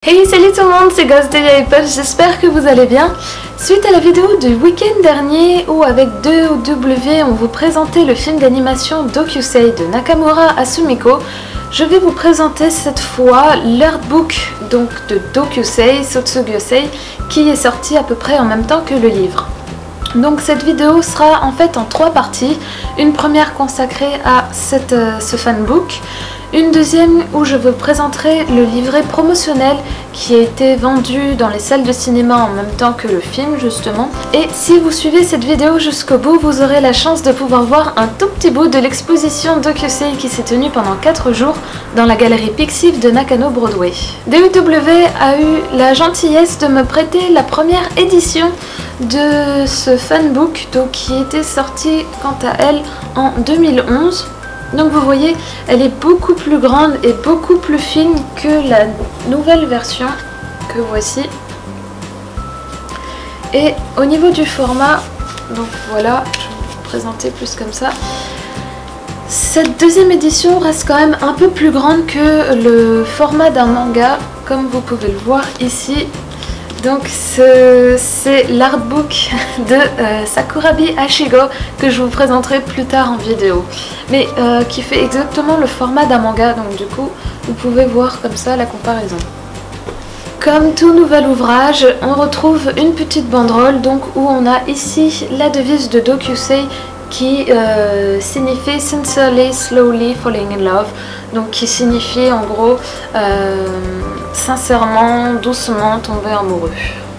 Hey, salut tout le monde, c'est Ghost Day Apple, j'espère que vous allez bien. Suite à la vidéo du week-end dernier où avec 2W on vous présentait le film d'animation Dokusei de Nakamura Asumiko, je vais vous présenter cette fois l'artbook donc de Dokusei Sotsugyosei qui est sorti à peu près en même temps que le livre. Donc cette vidéo sera en fait en 3 parties, une première consacrée à ce fanbook, une deuxième où je vous présenterai le livret promotionnel qui a été vendu dans les salles de cinéma en même temps que le film justement. Et si vous suivez cette vidéo jusqu'au bout, vous aurez la chance de pouvoir voir un tout petit bout de l'exposition Dokusei qui s'est tenue pendant 4 jours dans la galerie Pixiv de Nakano Broadway. DEW a eu la gentillesse de me prêter la première édition de ce fanbook donc, qui était sorti quant à elle en 2011. Donc vous voyez, elle est beaucoup plus grande et beaucoup plus fine que la nouvelle version que voici. Et au niveau du format, donc voilà, je vais vous présenter plus comme ça. Cette deuxième édition reste quand même un peu plus grande que le format d'un manga, comme vous pouvez le voir ici. Donc c'est l'artbook de Sakurabi Ashigo que je vous présenterai plus tard en vidéo, mais qui fait exactement le format d'un manga, donc du coup vous pouvez voir comme ça la comparaison. Comme tout nouvel ouvrage, on retrouve une petite banderole donc où on a ici la devise de Dokusei qui signifie Sincerely, Slowly Falling in Love, donc qui signifie en gros sincèrement, doucement tomber amoureux.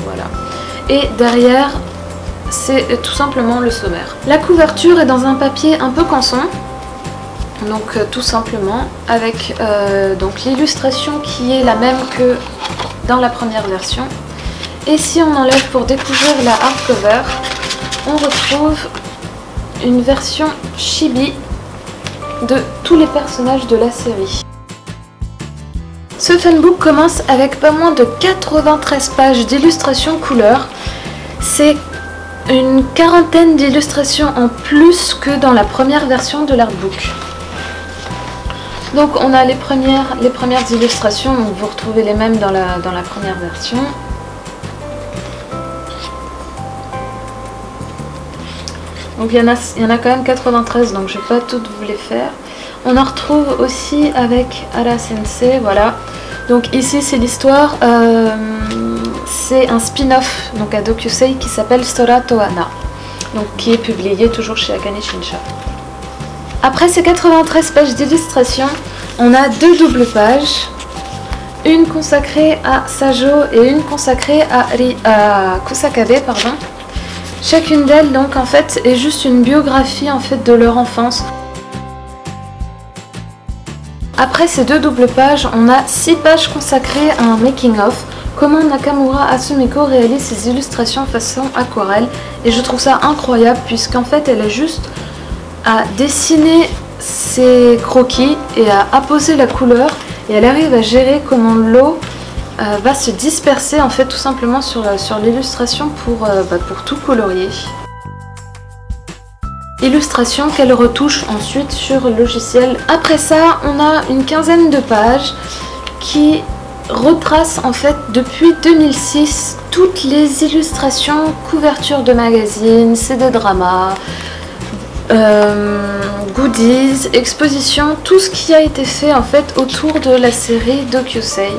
Voilà. Et derrière, c'est tout simplement le sommaire. La couverture est dans un papier un peu canson, donc tout simplement, avec donc l'illustration qui est la même que dans la première version. Et si on enlève pour découvrir la hardcover, on retrouve une version chibi de tous les personnages de la série. Ce fanbook commence avec pas moins de 93 pages d'illustrations couleur. C'est une quarantaine d'illustrations en plus que dans la première version de l'artbook. Donc on a les premières illustrations, donc vous retrouvez les mêmes dans la première version. Donc il y en a quand même 93, donc je ne vais pas toutes vous les faire. On en retrouve aussi avec Ara Sensei, voilà. Donc ici c'est l'histoire, c'est un spin-off donc à Dokusei qui s'appelle Sora to Hana, donc qui est publié toujours chez Akane Shinsha. Après ces 93 pages d'illustration, on a 2 doubles pages, une consacrée à Sajo et une consacrée à Kusakabe, pardon. Chacune d'elles donc en fait est juste une biographie en fait de leur enfance. Après ces 2 doubles pages, on a 6 pages consacrées à un making-of, comment Nakamura Asumiko réalise ses illustrations façon aquarelle, et je trouve ça incroyable puisqu'en fait elle est juste à dessiner ses croquis et à apposer la couleur, et elle arrive à gérer comment l'eau va se disperser en fait tout simplement sur l'illustration pour tout colorier. Illustration qu'elle retouche ensuite sur le logiciel. Après ça, on a une quinzaine de pages qui retracent en fait depuis 2006 toutes les illustrations, couvertures de magazines, CD drama, goodies, expositions, tout ce qui a été fait en fait autour de la série Dokusei.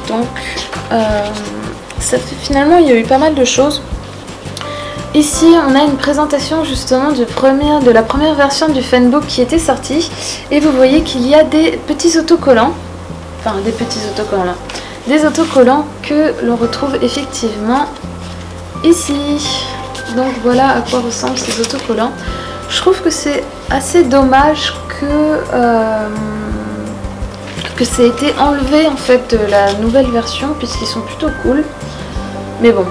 Donc ça fait, finalement il y a eu pas mal de choses. Ici on a une présentation justement de la première version du fanbook qui était sortie, et vous voyez qu'il y a des petits autocollants, des autocollants que l'on retrouve effectivement ici. Donc voilà à quoi ressemblent ces autocollants. Je trouve que c'est assez dommage que ça ait été enlevé en fait de la nouvelle version puisqu'ils sont plutôt cool. Mais bon,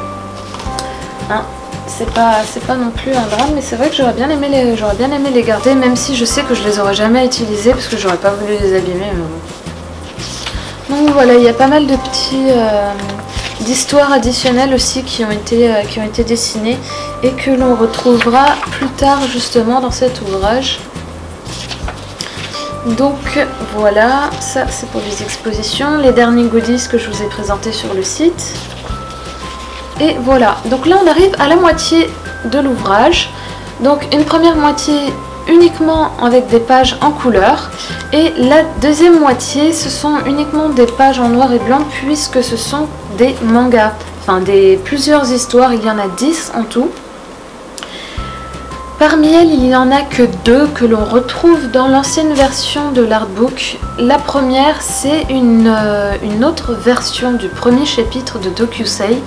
hein, c'est pas non plus un drame, mais c'est vrai que j'aurais bien aimé les garder, même si je sais que je les aurais jamais utilisés parce que j'aurais pas voulu les abîmer. Mais bon. Donc voilà, il y a pas mal de petits d'histoires additionnelles aussi qui ont été dessinées et que l'on retrouvera plus tard justement dans cet ouvrage. Donc voilà, ça c'est pour les expositions, les derniers goodies que je vous ai présentés sur le site. Et voilà, donc là on arrive à la moitié de l'ouvrage. Donc une première moitié uniquement avec des pages en couleur et la deuxième moitié ce sont uniquement des pages en noir et blanc puisque ce sont des mangas, enfin plusieurs histoires, il y en a 10 en tout. Parmi elles, il n'y en a que 2 que l'on retrouve dans l'ancienne version de l'artbook. La première, c'est une autre version du premier chapitre de Dokusei.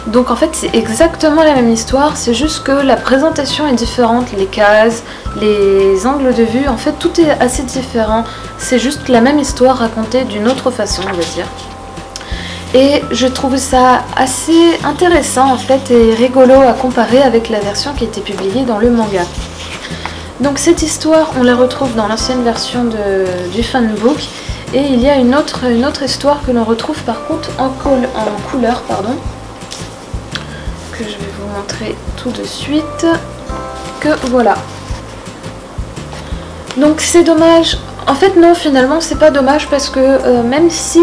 Donc en fait, c'est exactement la même histoire, c'est juste que la présentation est différente, les cases, les angles de vue, en fait tout est assez différent. C'est juste la même histoire racontée d'une autre façon, on va dire. Et je trouve ça assez intéressant en fait et rigolo à comparer avec la version qui a été publiée dans le manga. Donc cette histoire on la retrouve dans l'ancienne version du fanbook et il y a une autre histoire que l'on retrouve par contre en couleur, pardon, que je vais vous montrer tout de suite, que voilà. Donc c'est dommage, en fait non finalement c'est pas dommage parce que même si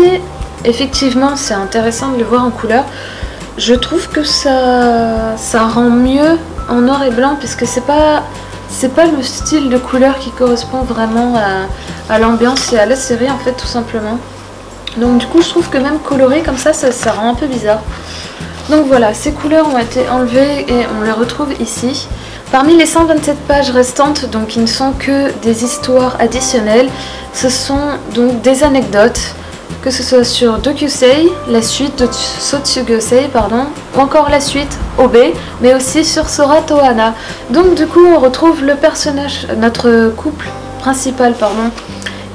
effectivement c'est intéressant de le voir en couleur, je trouve que ça rend mieux en noir et blanc puisque c'est pas le style de couleur qui correspond vraiment à l'ambiance et à la série en fait tout simplement. Donc du coup je trouve que même coloré comme ça rend un peu bizarre. Donc voilà, ces couleurs ont été enlevées et on les retrouve ici. Parmi les 127 pages restantes, donc qui ne sont que des histoires additionnelles, ce sont donc des anecdotes, que ce soit sur Dokusei, la suite de Sotsugosei, pardon, ou encore la suite OB, mais aussi sur Sora Tohana. Donc du coup on retrouve le personnage, notre couple principal, pardon,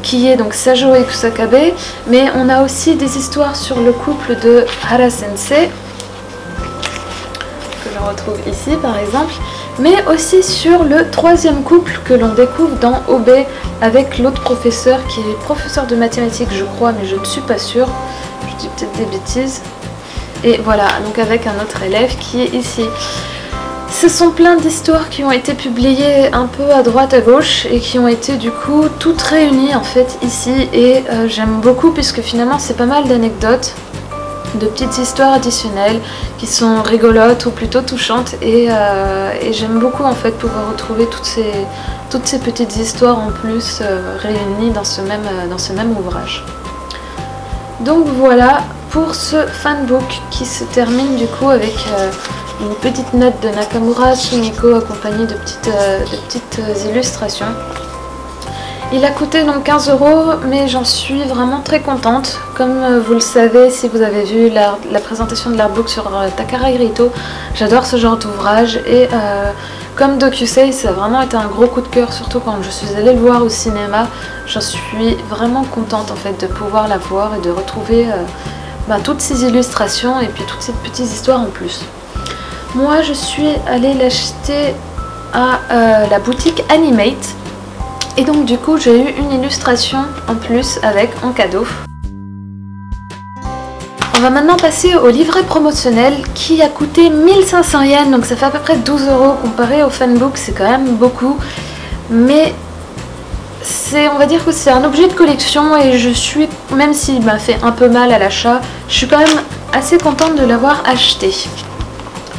qui est donc Sajo et Kusakabe, mais on a aussi des histoires sur le couple de Hara Sensei, que l'on retrouve ici par exemple, mais aussi sur le troisième couple que l'on découvre dans OB avec l'autre professeur qui est professeur de mathématiques je crois, mais je ne suis pas sûre, je dis peut-être des bêtises. Et voilà, donc avec un autre élève qui est ici. Ce sont plein d'histoires qui ont été publiées un peu à droite à gauche et qui ont été du coup toutes réunies en fait ici et j'aime beaucoup puisque finalement c'est pas mal d'anecdotes, de petites histoires additionnelles qui sont rigolotes ou plutôt touchantes et j'aime beaucoup en fait pouvoir retrouver toutes ces petites histoires en plus réunies dans ce même ouvrage. Donc voilà pour ce fanbook qui se termine du coup avec une petite note de Nakamura Sumiko accompagnée de petites illustrations. Il a coûté donc 15 €, mais j'en suis vraiment très contente. Comme vous le savez, si vous avez vu la présentation de l'artbook sur Takara Hirito, j'adore ce genre d'ouvrage et comme Dokusei, ça a vraiment été un gros coup de cœur, surtout quand je suis allée le voir au cinéma. J'en suis vraiment contente en fait de pouvoir la voir et de retrouver toutes ces illustrations et puis toutes ces petites histoires en plus. Moi, je suis allée l'acheter à la boutique Animate. Et donc du coup j'ai eu une illustration en plus avec en cadeau. On va maintenant passer au livret promotionnel qui a coûté 1500 yens, donc ça fait à peu près 12 € comparé au fanbook, c'est quand même beaucoup. Mais on va dire que c'est un objet de collection et je suis, même s'il m'a fait un peu mal à l'achat, je suis quand même assez contente de l'avoir acheté.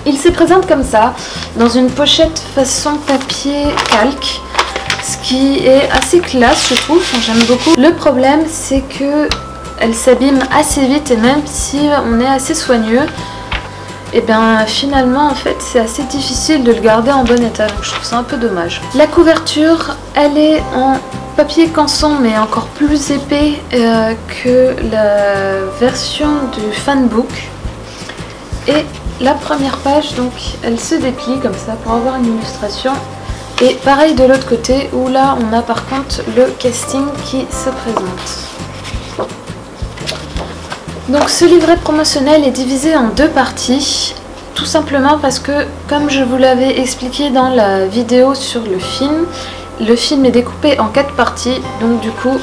Il se présente comme ça, dans une pochette façon papier calque. Ce qui est assez classe je trouve, j'aime beaucoup. Le problème c'est que elle s'abîme assez vite et même si on est assez soigneux, et bien finalement en fait c'est assez difficile de le garder en bon état, donc je trouve ça un peu dommage. La couverture elle est en papier canson mais encore plus épais que la version du fanbook. Et la première page donc elle se déplie comme ça pour avoir une illustration. Et pareil de l'autre côté où là on a par contre le casting qui se présente. Donc ce livret promotionnel est divisé en 2 parties, tout simplement parce que comme je vous l'avais expliqué dans la vidéo sur le film est découpé en 4 parties, donc du coup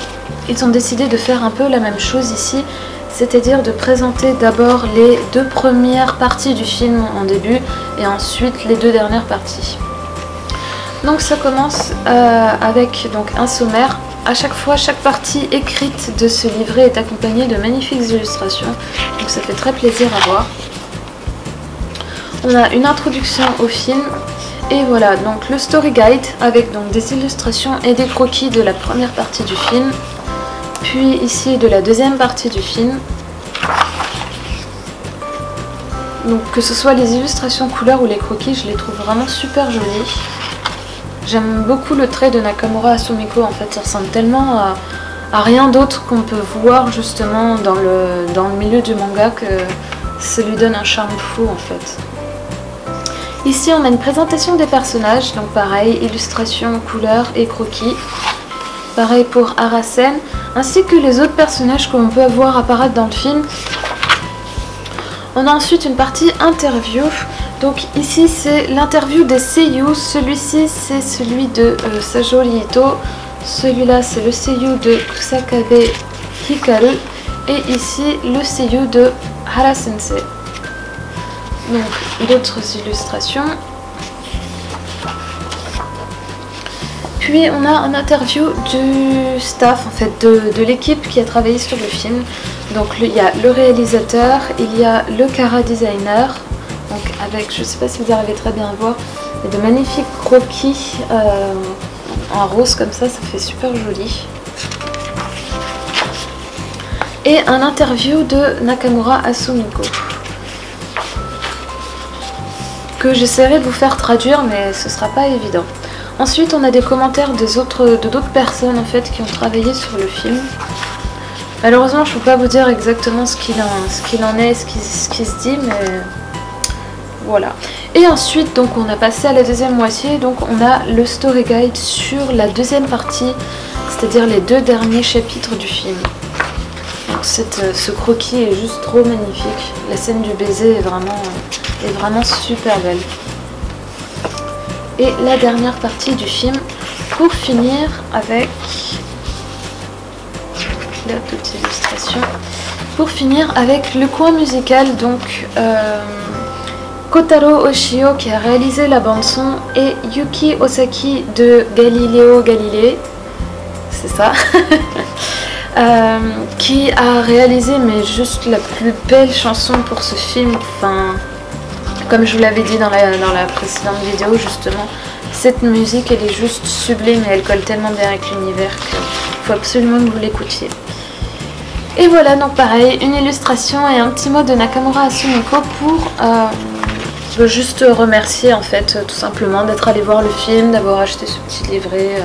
ils ont décidé de faire un peu la même chose ici, c'est-à-dire de présenter d'abord les 2 premières parties du film en début et ensuite les 2 dernières parties. Donc ça commence avec donc un sommaire à chaque fois, chaque partie écrite de ce livret est accompagnée de magnifiques illustrations, donc ça fait très plaisir à voir. On a une introduction au film, et voilà, donc le story guide avec donc des illustrations et des croquis de la première partie du film, puis ici de la deuxième partie du film. Donc que ce soit les illustrations couleurs ou les croquis, je les trouve vraiment super jolis. J'aime beaucoup le trait de Nakamura Asumiko, en fait ça ressemble tellement à rien d'autre qu'on peut voir justement dans le milieu du manga que ça lui donne un charme fou en fait. Ici on a une présentation des personnages, donc pareil, illustration, couleurs et croquis. Pareil pour Arasen, ainsi que les autres personnages que l'on peut voir apparaître dans le film. On a ensuite une partie interview. Donc ici c'est l'interview des seiyuu, celui-ci c'est celui de Sajori Ito, celui-là c'est le seiyuu de Kusakabe Hikaru et ici le seiyuu de Hara Sensei. Donc d'autres illustrations. Puis on a un interview du staff, en fait, de l'équipe qui a travaillé sur le film. Donc il y a le réalisateur, il y a le chara designer, donc avec, je ne sais pas si vous arrivez très bien à voir, il y a de magnifiques croquis en rose comme ça fait super joli. Et un interview de Nakamura Asumiko, que j'essaierai de vous faire traduire, mais ce sera pas évident. Ensuite, on a des commentaires d'autres personnes en fait qui ont travaillé sur le film. Malheureusement, je ne peux pas vous dire exactement ce qu'il en est, ce qui se dit, mais voilà. Et ensuite, donc, on a passé à la deuxième moitié, donc on a le story guide sur la deuxième partie, c'est-à-dire les 2 derniers chapitres du film. Donc, ce croquis est juste trop magnifique. La scène du baiser est vraiment super belle. Et la dernière partie du film pour finir avec la petite illustration. Pour finir avec le coin musical, donc Kotaro Oshio qui a réalisé la bande son et Yuki Osaki de Galileo Galilei, c'est ça, qui a réalisé mais juste la plus belle chanson pour ce film. Enfin, comme je vous l'avais dit dans la précédente vidéo justement, cette musique elle est juste sublime et elle colle tellement bien avec l'univers qu'il faut absolument que vous l'écoutiez. Et voilà, donc pareil, une illustration et un petit mot de Nakamura Asumiko pour juste remercier en fait tout simplement d'être allé voir le film, d'avoir acheté ce petit livret,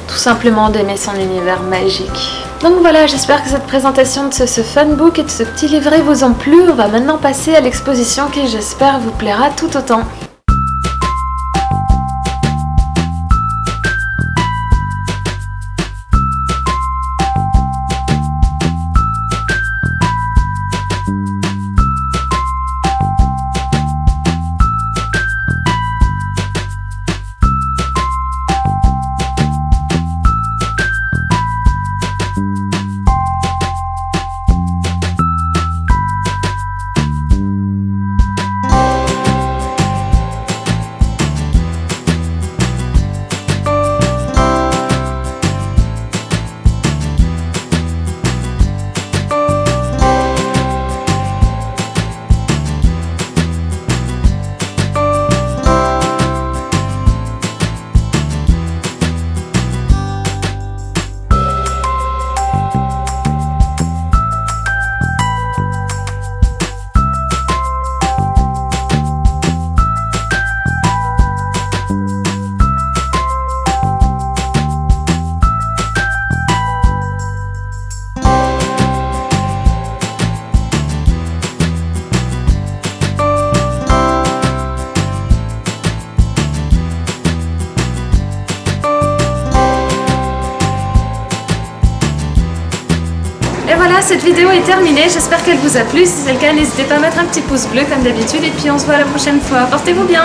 tout simplement d'aimer son univers magique. Donc voilà, j'espère que cette présentation de ce funbook et de ce petit livret vous ont plu. On va maintenant passer à l'exposition qui, j'espère, vous plaira tout autant. Et voilà, cette vidéo est terminée, j'espère qu'elle vous a plu. Si c'est le cas, n'hésitez pas à mettre un petit pouce bleu comme d'habitude et puis on se voit la prochaine fois. Portez-vous bien!